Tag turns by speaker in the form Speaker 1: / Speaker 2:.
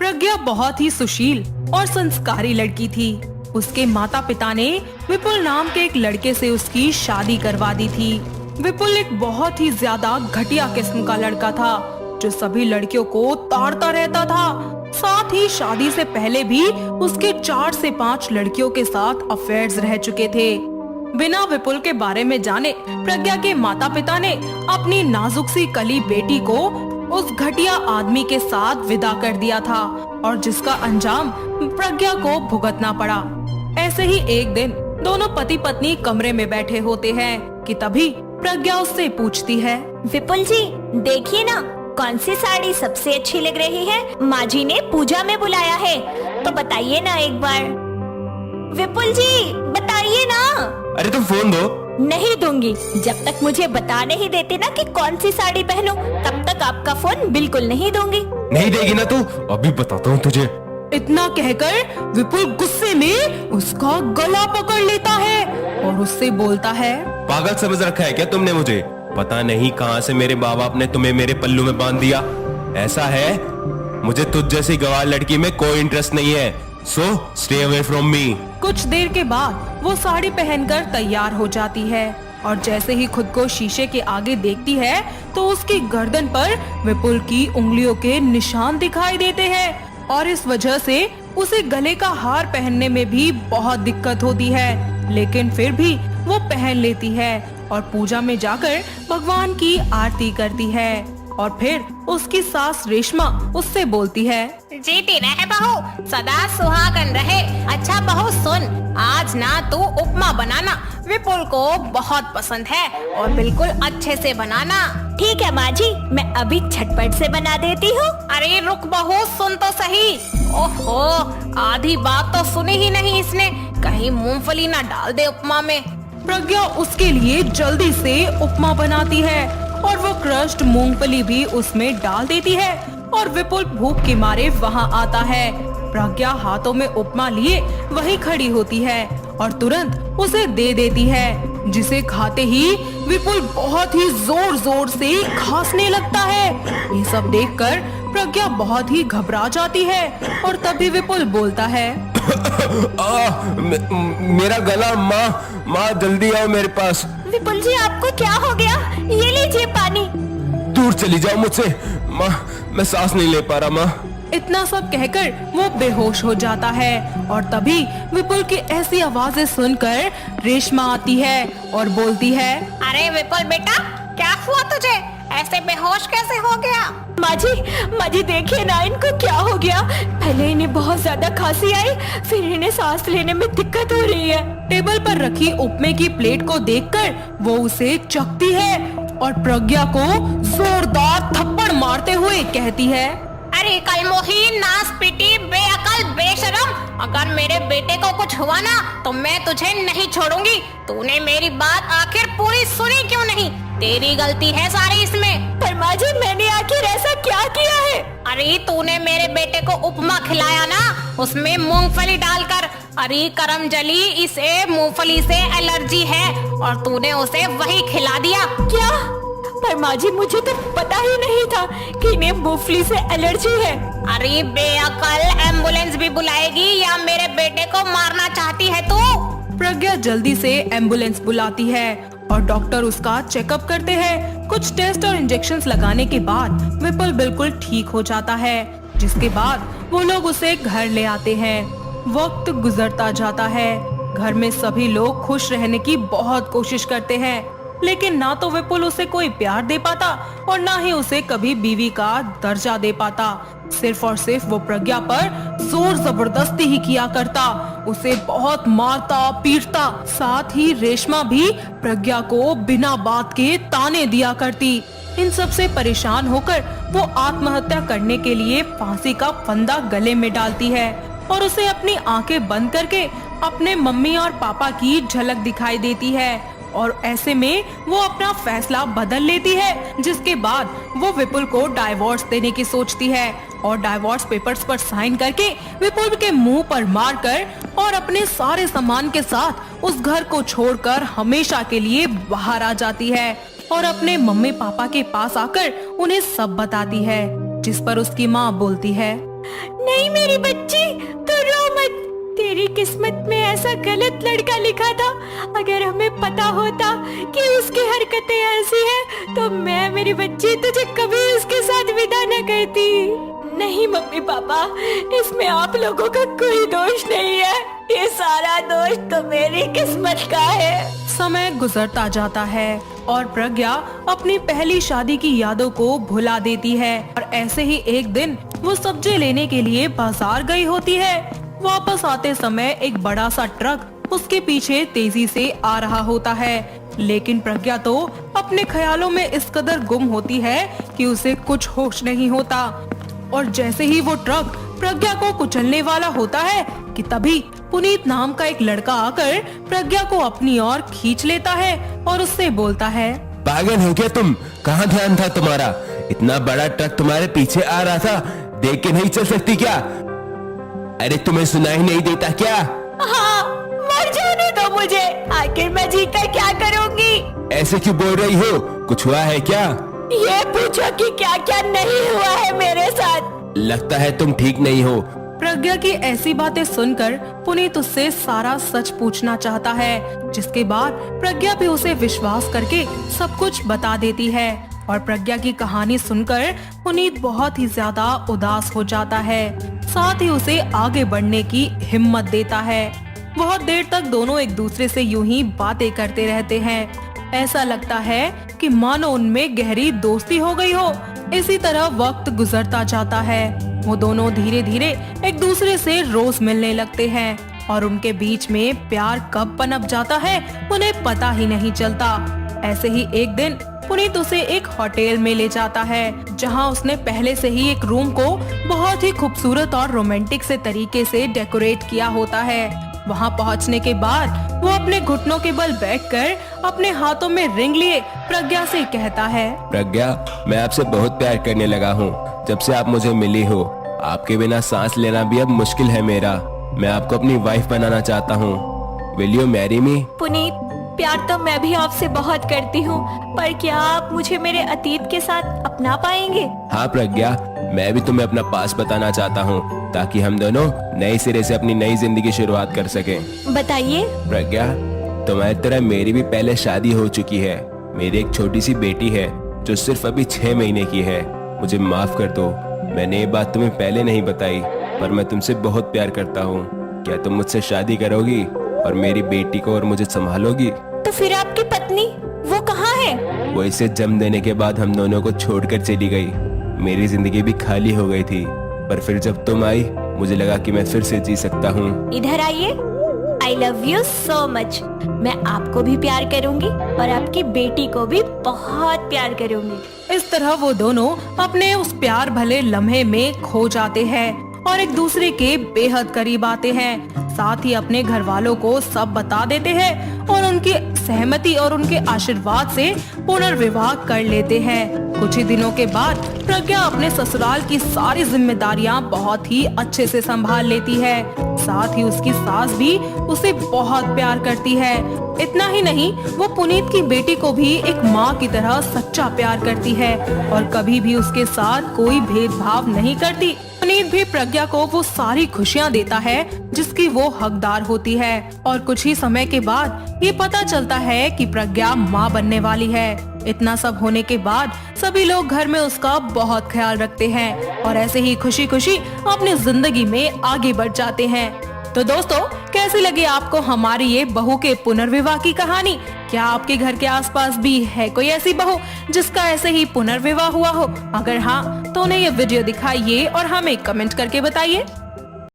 Speaker 1: प्रज्ञा बहुत ही सुशील और संस्कारी लड़की थी। उसके माता पिता ने विपुल नाम के एक लड़के से उसकी शादी करवा दी थी। विपुल एक बहुत ही ज्यादा घटिया किस्म का लड़का था जो सभी लड़कियों को ताड़ता रहता था। साथ ही शादी से पहले भी उसके 4 से 5 लड़कियों के साथ अफेयर्स रह चुके थे। बिना विपुल के बारे में जाने प्रज्ञा के माता पिता ने अपनी नाजुक सी कली बेटी को उस घटिया आदमी के साथ विदा कर दिया था और जिसका अंजाम प्रज्ञा को भुगतना पड़ा। ऐसे ही एक दिन दोनों पति पत्नी कमरे में बैठे होते हैं कि तभी प्रज्ञा उससे पूछती है,
Speaker 2: विपुल जी देखिए ना, कौन सी साड़ी सबसे अच्छी लग रही है? माँ जी ने पूजा में बुलाया है, तो बताइए ना एक बार। विपुल जी बताइए ना।
Speaker 3: अरे तुम फोन दो।
Speaker 2: नहीं दूंगी, जब तक मुझे बता नहीं देते ना कि कौन सी साड़ी पहनूं, तब तक आपका फोन बिल्कुल नहीं दूंगी।
Speaker 3: नहीं देगी ना तो अभी बताता हूँ तुझे।
Speaker 1: इतना कहकर विपुल गुस्से में उसका गला पकड़ लेता है और उससे बोलता है,
Speaker 3: पागल समझ रखा है क्या तुमने मुझे? पता नहीं कहाँ से मेरे माँ बाप ने तुम्हें मेरे पल्लू में बांध दिया। ऐसा है, मुझे तुझ जैसी गवार लड़की में कोई इंटरेस्ट नहीं है, so stay away from me.
Speaker 1: कुछ देर के बाद वो साड़ी पहनकर तैयार हो जाती है और जैसे ही खुद को शीशे के आगे देखती है तो उसकी गर्दन पर विपुल की उंगलियों के निशान दिखाई देते हैं और इस वजह से उसे गले का हार पहनने में भी बहुत दिक्कत होती है, लेकिन फिर भी वो पहन लेती है और पूजा में जाकर भगवान की आरती करती है। और फिर उसकी सास रेशमा उससे बोलती है,
Speaker 4: जीती रहे बहू, सदा सुहागन रहे। अच्छा बहू सुन, आज ना तू उपमा बनाना, विपुल को बहुत पसंद है और बिल्कुल अच्छे से बनाना।
Speaker 2: ठीक है माँ जी, मैं अभी झटपट से बना देती हूँ।
Speaker 4: अरे रुक बहू, सुन तो सही। ओहो, आधी बात तो सुनी ही नहीं इसने, कहीं मूंगफली ना डाल दे उपमा में।
Speaker 1: प्रज्ञा उसके लिए जल्दी से उपमा बनाती है और वो क्रश्ड मूंगफली भी उसमें डाल देती है और विपुल भूख के मारे वहाँ आता है। प्रज्ञा हाथों में उपमा लिए वहीं खड़ी होती है और तुरंत उसे दे देती है, जिसे खाते ही विपुल बहुत ही जोर जोर से खांसने लगता है। ये सब देखकर प्रज्ञा बहुत ही घबरा जाती है और तभी विपुल बोलता है,
Speaker 3: मेरा गला। माँ जल्दी आओ मेरे पास।
Speaker 2: विपुल जी आपको क्या हो गया? ये लीजिए पानी।
Speaker 3: दूर चली जाओ मुझसे माँ, मैं सांस नहीं ले पा रहा माँ।
Speaker 1: इतना सब कहकर वो बेहोश हो जाता है और तभी विपुल की ऐसी आवाजें सुनकर रेशमा आती है और बोलती है,
Speaker 4: अरे विपुल बेटा, क्या हुआ तुझे? ऐसे बेहोश कैसे हो गया?
Speaker 2: माँ जी देखिए ना, इनको क्या हो गया? पहले इन्हें बहुत ज्यादा खांसी आई, फिर इन्हें सांस लेने में दिक्कत हो रही है।
Speaker 1: टेबल पर रखी उपमे की प्लेट को देखकर वो उसे चखती है और प्रज्ञा को जोरदार थप्पड़ मारते हुए कहती है,
Speaker 4: अरे कलमोही, नासपीटी, बेअकल, बेशरम, अगर मेरे बेटे को कुछ हुआ ना तो मैं तुझे नहीं छोड़ूंगी। तूने मेरी बात आखिर पूरी सुनी क्यों नहीं? तेरी गलती है सारी इसमें।
Speaker 2: पर माँ जी मैंने आखिर ऐसा क्या किया है?
Speaker 4: अरे तूने मेरे बेटे को उपमा खिलाया ना, उसमें मूंगफली डालकर। अरे करमजली, इसे मूंगफली से एलर्जी है और तूने उसे वही खिला दिया।
Speaker 2: क्या? पर माँ जी मुझे तो पता ही नहीं था कि इन्हें मूंगफली से एलर्जी है।
Speaker 4: अरे बेअकल, एम्बुलेंस भी बुलाएगी या मेरे बेटे को मारना चाहती है तू?
Speaker 1: प्रज्ञा जल्दी से एम्बुलेंस बुलाती है और डॉक्टर उसका चेकअप करते हैं। कुछ टेस्ट और इंजेक्शंस लगाने के बाद विपुल बिल्कुल ठीक हो जाता है, जिसके बाद वो लोग उसे घर ले आते हैं। वक्त गुजरता जाता है, घर में सभी लोग खुश रहने की बहुत कोशिश करते हैं, लेकिन ना तो विपुल उसे कोई प्यार दे पाता और ना ही उसे कभी बीवी का दर्जा दे पाता। सिर्फ और सिर्फ वो प्रज्ञा पर जोर जबरदस्ती ही किया करता, उसे बहुत मारता पीटता। साथ ही रेशमा भी प्रज्ञा को बिना बात के ताने दिया करती। इन सब से परेशान होकर वो आत्महत्या करने के लिए फांसी का फंदा गले में डालती है और उसे अपनी आंखें बंद करके अपने मम्मी और पापा की झलक दिखाई देती है और ऐसे में वो अपना फैसला बदल लेती है, जिसके बाद वो विपुल को डाइवोर्स देने की सोचती है और डाइवोर्स पेपर्स पर साइन करके विपुल के मुंह पर मारकर और अपने सारे सामान के साथ उस घर को छोड़कर हमेशा के लिए बाहर आ जाती है और अपने मम्मी पापा के पास आकर उन्हें सब बताती है, जिस पर उसकी माँ बोलती है,
Speaker 2: नहीं मेरी बच्ची, तू रो मत। तेरी किस्मत में ऐसा गलत लड़का लिखा था। अगर हमें पता होता कि उसकी हरकतें ऐसी हैं, तो मैं मेरी बच्ची तुझे कभी उसके साथ विदा न करती। नहीं मम्मी पापा, इसमें आप लोगों का कोई दोष नहीं है। ये सारा दोष तो मेरी किस्मत का है।
Speaker 1: समय गुजरता जाता है और प्रज्ञा अपनी पहली शादी की यादों को भुला देती है। और ऐसे ही एक दिन वो सब्जी लेने के लिए बाजार गई होती है। वापस आते समय एक बड़ा सा ट्रक उसके पीछे तेजी से आ रहा होता है, लेकिन प्रज्ञा तो अपने ख्यालों में इस कदर गुम होती है कि उसे कुछ होश नहीं होता। और जैसे ही वो ट्रक प्रज्ञा को कुचलने वाला होता है कि तभी पुनीत नाम का एक लड़का आकर प्रज्ञा को अपनी ओर खींच लेता है और उससे बोलता है,
Speaker 3: पागल हो क्या तुम? कहाँ ध्यान था तुम्हारा? इतना बड़ा ट्रक तुम्हारे पीछे आ रहा था, देख के नहीं चल सकती क्या? अरे तुम्हें सुनाई नहीं देता क्या?
Speaker 2: हाँ, मर जाने दो मुझे। आखिर मैं जीकर क्या करूँगी?
Speaker 3: ऐसे क्यों बोल रही हो? कुछ हुआ है क्या?
Speaker 2: ये पूछो कि क्या क्या नहीं हुआ है मेरे साथ।
Speaker 3: लगता है तुम ठीक नहीं हो।
Speaker 1: प्रज्ञा की ऐसी बातें सुनकर पुनीत उससे सारा सच पूछना चाहता है, जिसके बाद प्रज्ञा भी उसे विश्वास करके सब कुछ बता देती है। और प्रज्ञा की कहानी सुनकर पुनीत बहुत ही ज्यादा उदास हो जाता है, साथ ही उसे आगे बढ़ने की हिम्मत देता है। बहुत देर तक दोनों एक दूसरे से यूं ही बातें करते रहते हैं। ऐसा लगता है कि मानो उनमें गहरी दोस्ती हो गई हो। इसी तरह वक्त गुजरता जाता है। वो दोनों धीरे धीरे एक दूसरे से रोज मिलने लगते हैं और उनके बीच में प्यार कब पनप जाता है उन्हें पता ही नहीं चलता। ऐसे ही एक दिन पुनीत उसे एक होटल में ले जाता है, जहां उसने पहले से ही एक रूम को बहुत ही खूबसूरत और रोमांटिक से तरीके से डेकोरेट किया होता है। वहां पहुंचने के बाद वो अपने घुटनों के बल बैठकर अपने हाथों में रिंग लिए प्रज्ञा से कहता है,
Speaker 3: प्रज्ञा, मैं आपसे बहुत प्यार करने लगा हूँ जब से आप मुझे मिली हो। आपके बिना सांस लेना भी अब मुश्किल है मेरा। मैं आपको अपनी वाइफ बनाना चाहता हूँ। Will you marry me?
Speaker 2: Puneet, प्यार तो मैं भी आपसे बहुत करती हूँ, पर क्या आप मुझे मेरे अतीत के साथ अपना पाएंगे?
Speaker 3: हाँ प्रज्ञा, मैं भी तुम्हें अपना पास बताना चाहता हूँ, ताकि हम दोनों नए सिरे से अपनी नई जिंदगी शुरुआत कर सकें।
Speaker 2: बताइए।
Speaker 3: प्रज्ञा, तुम्हारी तरह मेरी भी पहले शादी हो चुकी है। मेरी एक छोटी सी बेटी है जो सिर्फ अभी 6 महीने की है। मुझे माफ कर दो, मैंने ये बात तुम्हें पहले नहीं बताई, पर मैं तुमसे बहुत प्यार करता हूँ। क्या तुम मुझसे शादी करोगी और मेरी बेटी को और मुझे संभालोगी?
Speaker 2: तो फिर आपकी पत्नी वो कहाँ है?
Speaker 3: वो इसे जन्म देने के बाद हम दोनों को छोड़कर चली गई। मेरी जिंदगी भी खाली हो गई थी, पर फिर जब तुम आई मुझे लगा कि मैं फिर से जी सकता हूँ।
Speaker 2: इधर आइए। I love you so much। मैं आपको भी प्यार करूंगी और आपकी बेटी को भी बहुत प्यार करूंगी।
Speaker 1: इस तरह वो दोनों अपने उस प्यार भले लम्हे में खो जाते हैं और एक दूसरे के बेहद करीब आते हैं। साथ ही अपने घर वालों को सब बता देते हैं और उनकी सहमति और उनके आशीर्वाद से पुनर्विवाह कर लेते हैं। कुछ ही दिनों के बाद प्रज्ञा अपने ससुराल की सारी जिम्मेदारियां बहुत ही अच्छे से संभाल लेती है। साथ ही उसकी सास भी उसे बहुत प्यार करती है। इतना ही नहीं, वो पुनीत की बेटी को भी एक माँ की तरह सच्चा प्यार करती है और कभी भी उसके साथ कोई भेदभाव नहीं करती। पुनीत भी प्रज्ञा को वो सारी खुशियाँ देता है जिसकी वो हकदार होती है। और कुछ ही समय के बाद ये पता चलता है कि प्रज्ञा माँ बनने वाली है। इतना सब होने के बाद सभी लोग घर में उसका बहुत ख्याल रखते हैं और ऐसे ही खुशी खुशी अपनी जिंदगी में आगे बढ़ जाते हैं। तो दोस्तों, कैसी लगी आपको हमारी ये बहू के पुनर्विवाह की कहानी? क्या आपके घर के आसपास भी है कोई ऐसी बहू जिसका ऐसे ही पुनर्विवाह हुआ हो? अगर हाँ, तो उन्हें ये वीडियो दिखाइए और हमें कमेंट करके बताइए।